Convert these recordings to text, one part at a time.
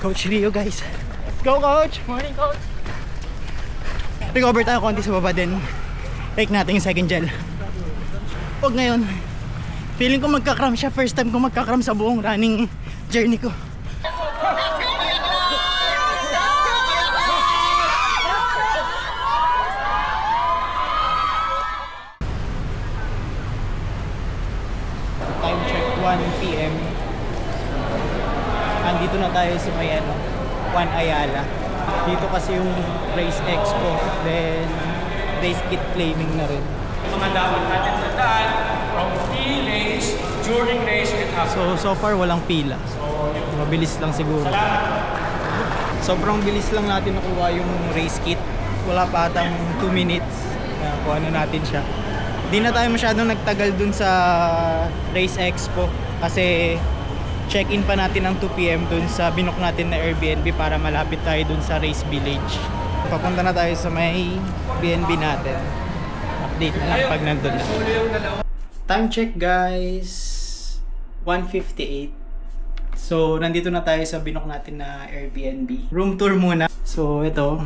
Coach Rio, guys. Go, Coach! Morning, Coach! Recover tayo konti sa baba din. Take natin yung second gel. Huwag ngayon. Feeling ko magkakram siya. First time ko magkakram sa buong running journey ko. Time check 1 PM. Andito na tayo sa may Juan Ayala. Dito kasi yung Race Expo, then race kit claiming na rin. Mga dapat natin tandaan from pre-race, during race, and after. So far walang pila. Mabilis lang siguro. Sobrang bilis lang natin nakuha yung race kit. Wala pa atang 2 minutes na kuha na natin siya. Di na tayo masyadong nagtagal dun sa Race Expo kasi check-in pa natin ng 2 PM dun sa binook natin na Airbnb para malapit tayo dun sa Race Village. Papunta na tayo sa may BNB natin. Update na lang pag nandun na. Time check, guys. 1:58. So, nandito na tayo sa binook natin na Airbnb. Room tour muna. So, ito.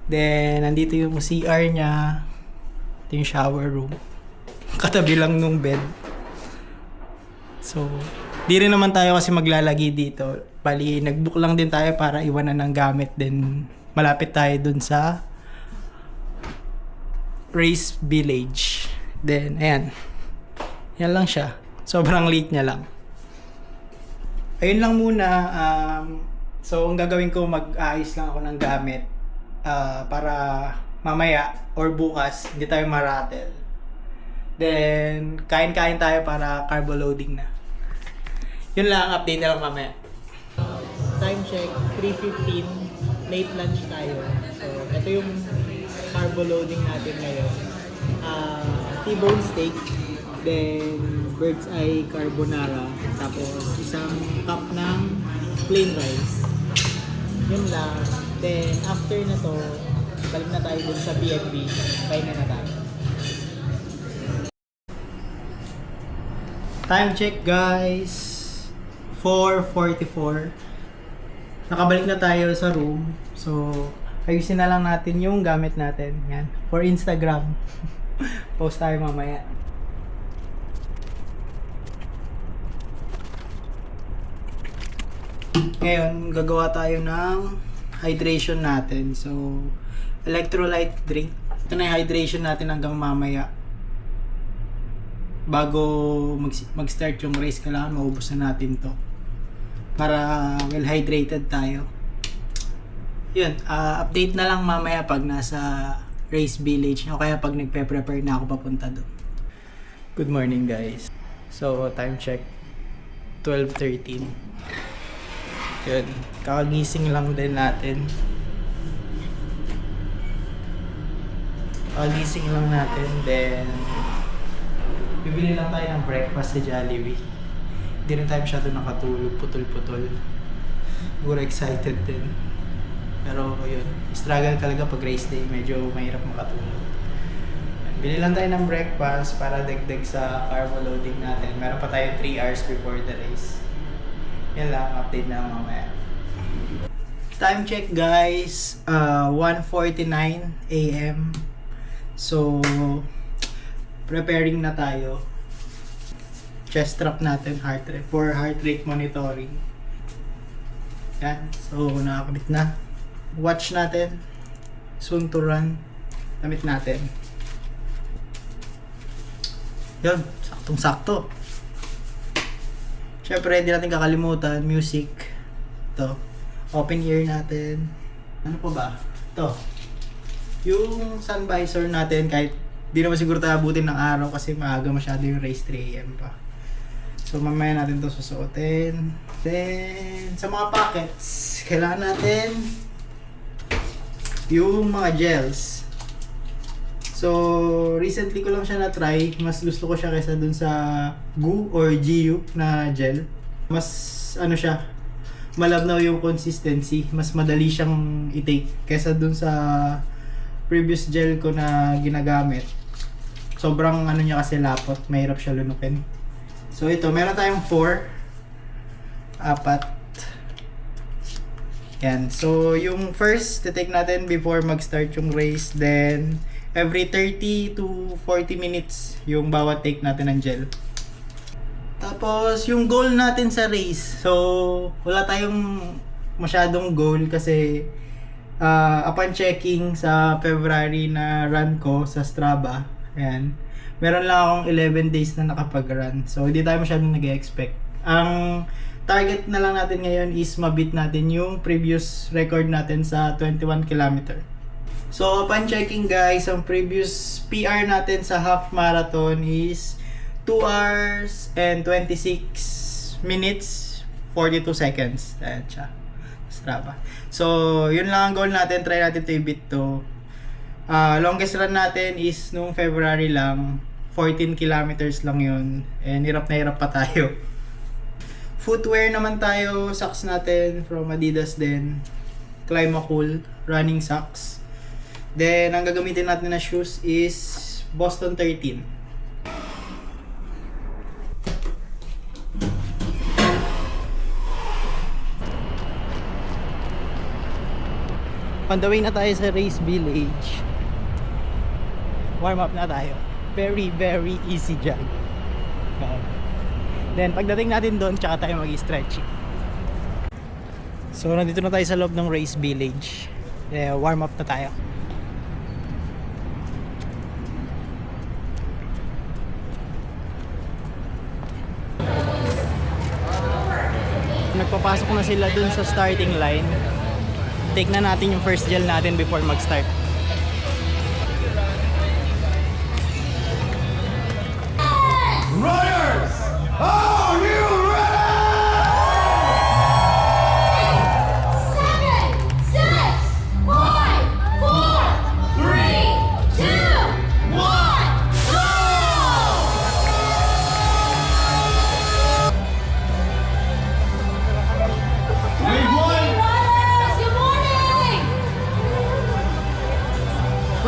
Then, nandito yung CR niya. Ito yung shower room. Katabi lang nung bed. So, di rin naman tayo kasi maglalagi dito. Bali, nag-book lang din tayo para iwanan ng gamit. Then, malapit tayo dun sa Race Village. Then, ayan. Yan lang siya. Sobrang late niya lang. Ayun lang muna. So, ang gagawin ko, mag-aayos lang ako ng gamit. Para mamaya or bukas, hindi tayo maratel. Then, kain-kain tayo para carbo loading na. Yun lang, update na lang mamaya. Time check, 3:15. Late lunch tayo. So, ito yung carbo loading natin ngayon. T-bone steak, then bird's eye carbonara, tapos isang cup ng plain rice. Yun lang. Then, after na to, balik na tayo dun sa BNB. Pahinga na tayo. Time check, guys. 4:44. Nakabalik na tayo sa room. So, ayusin na lang natin yung gamit natin. Yan. For Instagram. Post tayo mamaya. Ngayon, gagawa tayo ng hydration natin. So, electrolyte drink. Ito na yung hydration natin hanggang mamaya. Bago mag-start yung race, kailangan maubos na natin to. Para well hydrated tayo. Yun, update na lang mamaya pag nasa Race Village. O kaya pag nagpe-prepare na ako papunta doon. Good morning, guys. So, time check. 12:13. Yun, kakagising lang din natin. Kakagising lang natin, then bibili lang tayo ng breakfast sa Jollibee. Hindi rin tayo masyado nakatulog, putol-putol. Siguro excited din. Pero yun, struggle talaga pag race day, medyo mahirap makatulog. Bili lang tayo ng breakfast para dagdag sa carbo loading natin. Meron pa tayo 3 hours before the race. Yan lang, update na mamaya. Time check, guys, 1:49 AM. So, preparing na tayo. Chest strap natin, for heart rate monitoring. Yan, so nakakabit na. Watch natin, soon to run. Damit natin. Yan, saktong-sakto. Syempre, hindi natin kakalimutan, music. Ito, open ear natin. Ano pa ba? Ito, yung sun visor natin, kahit di naman siguro tayo abutin ng araw kasi maaga masyado yung race, 3 AM pa. So, mamaya natin ito susuotin. Then, sa mga pockets, kailangan natin yung mga gels. So, recently ko lang siya na-try. Mas gusto ko siya kaysa dun sa GU or GU na gel. Mas, ano siya, malabnaw yung consistency. Mas madali siyang i-take kaysa dun sa previous gel ko na ginagamit. Sobrang ano niya kasi lapot. Mahirap siya lunukin. So, ito, meron tayong 4. 4. Yan. So, yung first, take natin before mag-start yung race. Then, every 30 to 40 minutes yung bawat take natin ng gel. Tapos, yung goal natin sa race. So, wala tayong masyadong goal kasi upon checking sa February na run ko sa Strava, ayan, meron lang akong 11 days na nakapag-run. So, hindi tayo masyadong nag-expect. Ang target na lang natin ngayon is mabit natin yung previous record natin sa 21 km. So, upon checking guys, ang previous PR natin sa half marathon is 2 hours and 26 minutes 42 seconds. Ayan siya. Strava. So, yun lang ang goal natin. Try natin to i-beat to. Longest run natin is nung February lang. 14 kilometers lang yun. And hirap na hirap pa tayo. Footwear naman tayo. Socks natin from Adidas din. Climacool. Running socks. Then, ang gagamitin natin na shoes is Boston 13. On the way na tayo sa race village. Warm up na tayo. Very, very easy jog. Then, pagdating natin doon, tsaka tayo mag-stretching. So, nandito na tayo sa loob ng race village. Warm up na tayo. Nagpapasok na sila dun sa starting line. Take na natin yung first gel natin before mag-start. Runners, are you ready? 7, 6, 5, 4, 3, 2, 1, go! Wave one, Runners, good morning!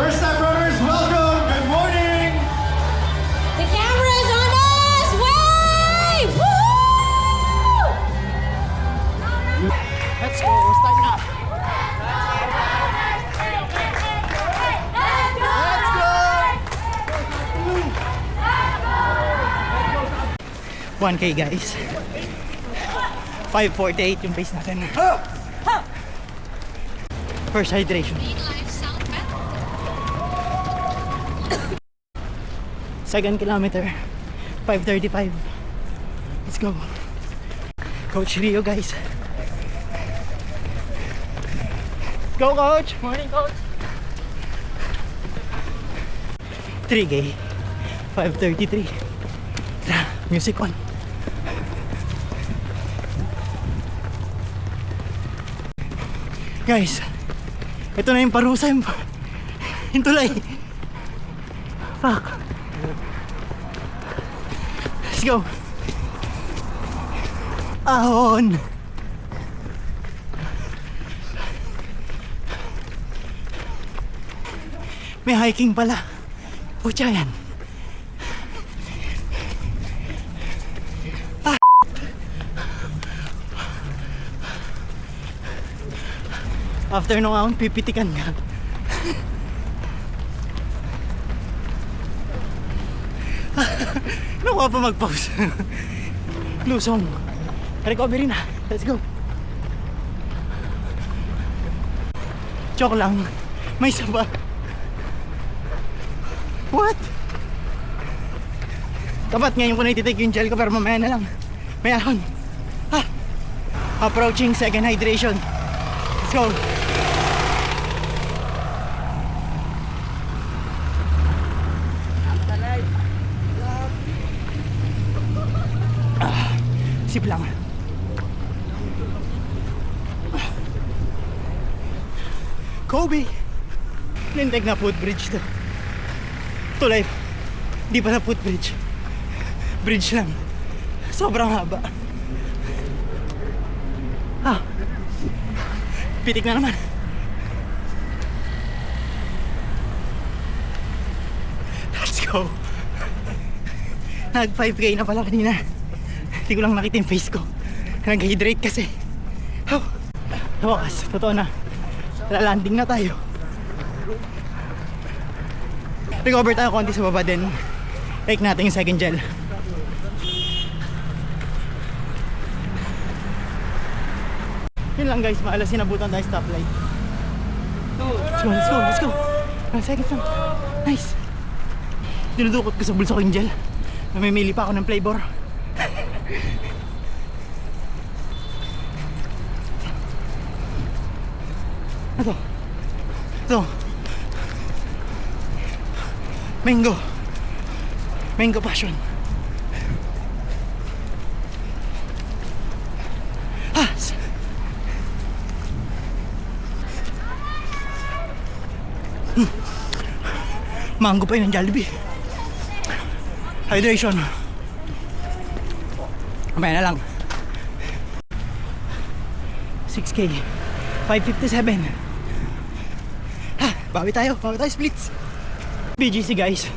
first time runners, welcome, good morning. The camera is on us! Wave! Woo! Let's go! Start na! Let's go! 1K guys. 5:48 yung pace natin. First hydration. Second kilometer. 5:35. Let's go. Coach Rio guys. Go coach! Morning coach! 3K. 5:33. Music on. Guys, ito na yung parusa yung tulay. Fuck. Let's go. Ahon. May hiking pala. Pucha yan. After nung akong pipitikan ka. Nakuha pa mag-pause. Lusong. Recovery na. Let's go. Joke lang. May isa ba? What? Dapat ngayon ko na ititake yung gel ko pero mamaya na lang. May ahon. Approaching second hydration. Let's go. Sip lang. Kobe. Lintek na footbridge to. Tulay. Di pa na footbridge. Bridge lang. Sobrang haba. Pitik na naman. Let's go. Nag 5K na pala kanina. Hindi ko lang nakita yung face ko. Nag-hydrate kasi. Oh. Wakas, totoo na. Lalanding na tayo. Recover tayo konti sa baba din. Take natin yung second gel. Yun lang guys, maalas sinabutan tayo stoplight. Let's go, let's go, let's go. 1 second lang. Nice. Dinudukot ko sa bulsa ko yung gel. Namimili pa ako ng flavor. Ito. Ito. Mango. Mango passion. Ah. Mango pa yun ng Jollibee. Hydration. Kamaya na lang. 6K. 557. Bawi tayo splits. BGC guys.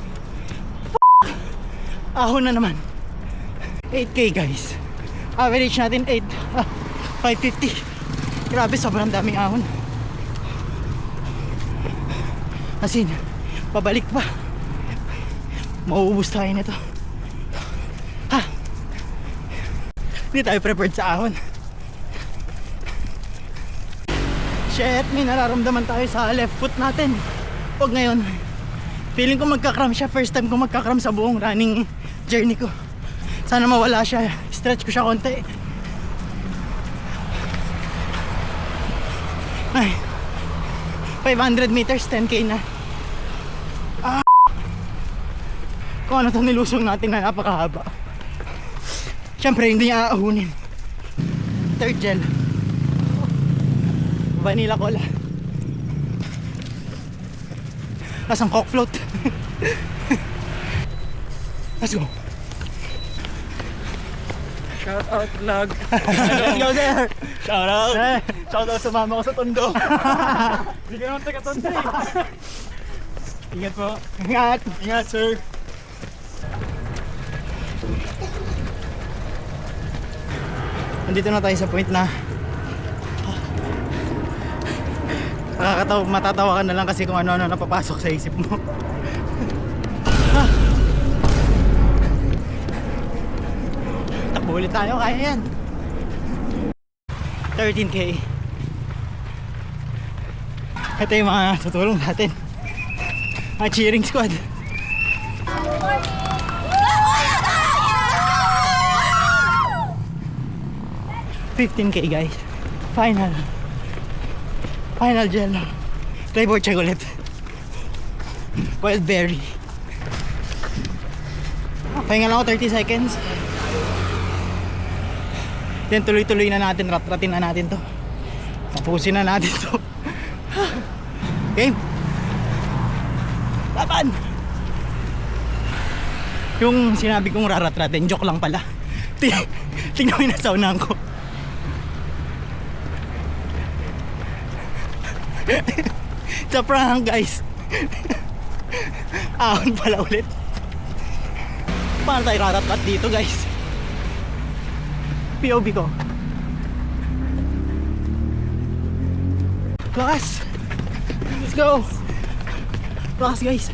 Ahon na naman. 8K guys. Average natin 550. Grabe, sobrang daming ahon. As in, pabalik pa. Mauubos tayo nito. Hindi tayo prepared sa ahon. Shit, may nararamdaman tayo sa left foot natin. Huwag ngayon. Feeling ko magkakram siya. First time ko magkakram sa buong running journey ko. Sana mawala siya. Stretch ko siya konti. Ay, 500 meters, 10K na. Kung ano itong nilusong natin na napakahaba. Siyempre hindi niya aahunin. Third gel. Vanilla cola. Lasang coke float. Let's go. Shout out vlog. Let's go sir. Shout out. Shout out sa mama ko sa Tondo. Hindi ka naman taga-Tondo eh. Ingat po. Ingat. Ingat sir. Nandito na tayo sa point na matatawa ka na lang kasi kung ano-ano napapasok sa isip mo. Takbo ulit tayo, kaya yan. 13K. Ito yung mga tutulong natin, mga cheering squad. 15K guys. Final gel. Flavor chocolate. Wild berry. Pahinga lang ako 30 seconds. Then tuloy-tuloy na natin. Rat-ratin na natin to. Tapusin na natin to. Game. Laban. Yung sinabi kong rarat-ratin, joke lang pala. Tingnan mo yung nasaunahan ko. It's a prank guys. Ahon pala ulit. Paano tayo rarat-rat dito guys? POV ko. Lakas. Let's go. Lakas guys.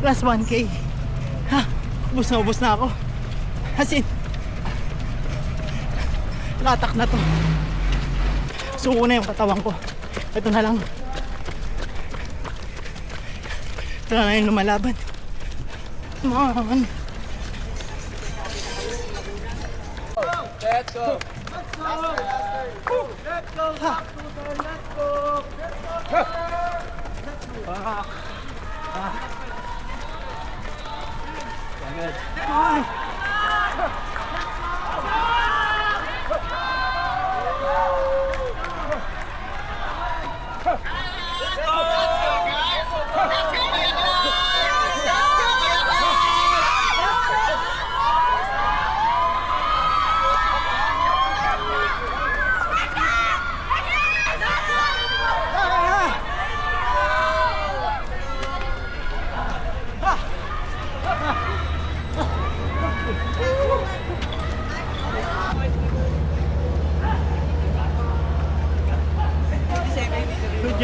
Last 1K. Ha, ubos na ako. As in, latak na to. Suko na yung katawan ko. Ito na lang. Ito na lang yung lumalaban. Come on. Let's go.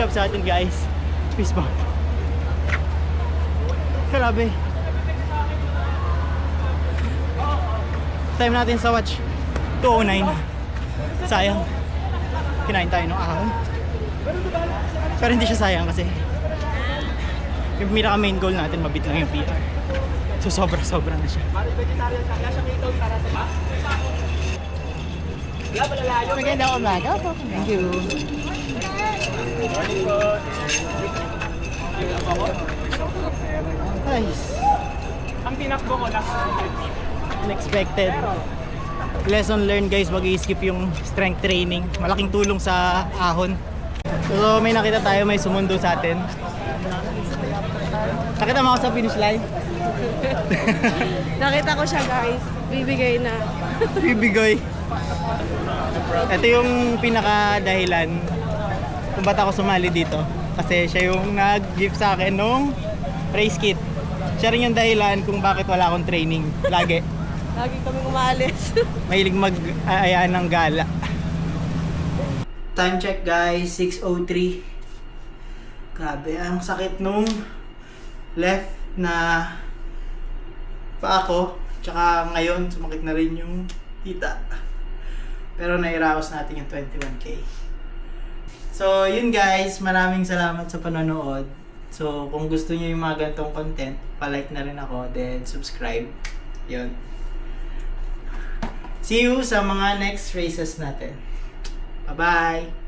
nag-hirap sa atin guys. Peace bump. Grabe. Time natin sa watch 2:09. Sayang. Kinain tayo ng ahon. Pero hindi siya sayang kasi yung pinaka main goal natin mabit lang yung PR. So sobra na siya. Magandang umaga po. Thank you. Nice. Ang tinakbo ko last Unexpected. Lesson learned guys, wag i-skip yung strength training. Malaking tulong sa ahon. So may nakita tayo, may sumundo sa atin. Nakita mo ako sa finish line? Nakita ko siya guys. Bibigay na. Bibigay. Ito yung pinaka dahilan kung ba't ako sumali dito. Kasi siya yung nag-gift sa akin nung race kit. Siya rin yung dahilan kung bakit wala akong training. Lagi. Lagi kami umalis. Mahilig mag-ayaan ng gala. Time check guys, 6:03. Grabe, ang sakit nung left na paa ko. Tsaka ngayon, sumakit na rin yung hita. Pero nairaos natin yung 21K. So, yun guys, maraming salamat sa panonood. So, kung gusto niyo yung mga ganitong content, palike na rin ako, then subscribe. Yun. See you sa mga next races natin. Bye-bye!